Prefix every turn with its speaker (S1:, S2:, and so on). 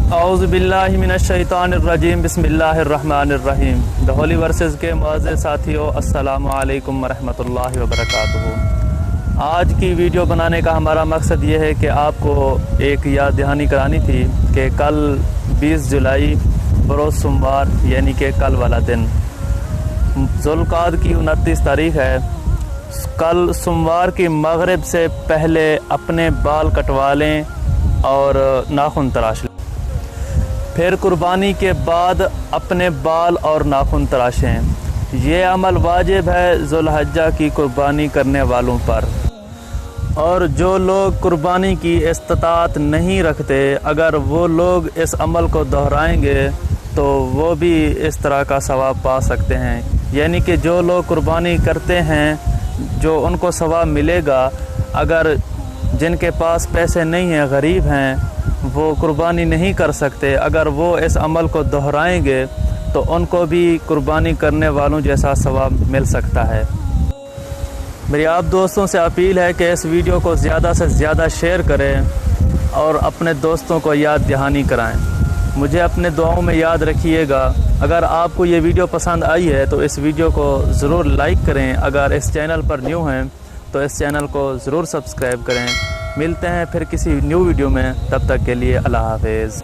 S1: औज़ुबिल्लाहि मिनश्शैतानिर्रजीम बिस्मिल्लाहिर्रहमानिर्रहीम। The Holi versus के मुअज़्ज़िज़ साथियों, अस्सलामु अलैकुम वरहमतुल्लाहि वबरकातुहू। आज की वीडियो बनाने का हमारा मकसद ये है कि आपको एक याद दहानी करानी थी कि कल 20 जुलाई बरोज़ सोमवार यानी कि कल वाला दिन ज़ुल्क़ाद की 29 तारीख़ है। कल सोमवार की मगरिब से पहले अपने बाल कटवा लें और नाखून तराश लें। फिर कुर्बानी के बाद अपने बाल और नाखून तराशें। ये अमल वाजिब है ज़ुल्हज्जा की कुर्बानी करने वालों पर। और जो लोग कुर्बानी की इस्तात नहीं रखते, अगर वो लोग इस अमल को दोहराएंगे तो वो भी इस तरह का सवाब पा सकते हैं। यानी कि जो लोग कुर्बानी करते हैं जो उनको सवाब मिलेगा, अगर जिनके पास पैसे नहीं हैं, गरीब हैं, वो कुर्बानी नहीं कर सकते, अगर वो इस अमल को दोहराएंगे तो उनको भी कुर्बानी करने वालों जैसा सवाब मिल सकता है। मेरी आप दोस्तों से अपील है कि इस वीडियो को ज़्यादा से ज़्यादा शेयर करें और अपने दोस्तों को याद दहानी कराएं। मुझे अपने दुआओं में याद रखिएगा। अगर आपको ये वीडियो पसंद आई है तो इस वीडियो को ज़रूर लाइक करें। अगर इस चैनल पर न्यू हैं तो इस चैनल को ज़रूर सब्सक्राइब करें। मिलते हैं फिर किसी न्यू वीडियो में, तब तक के लिए अल्लाह हाफ़िज़।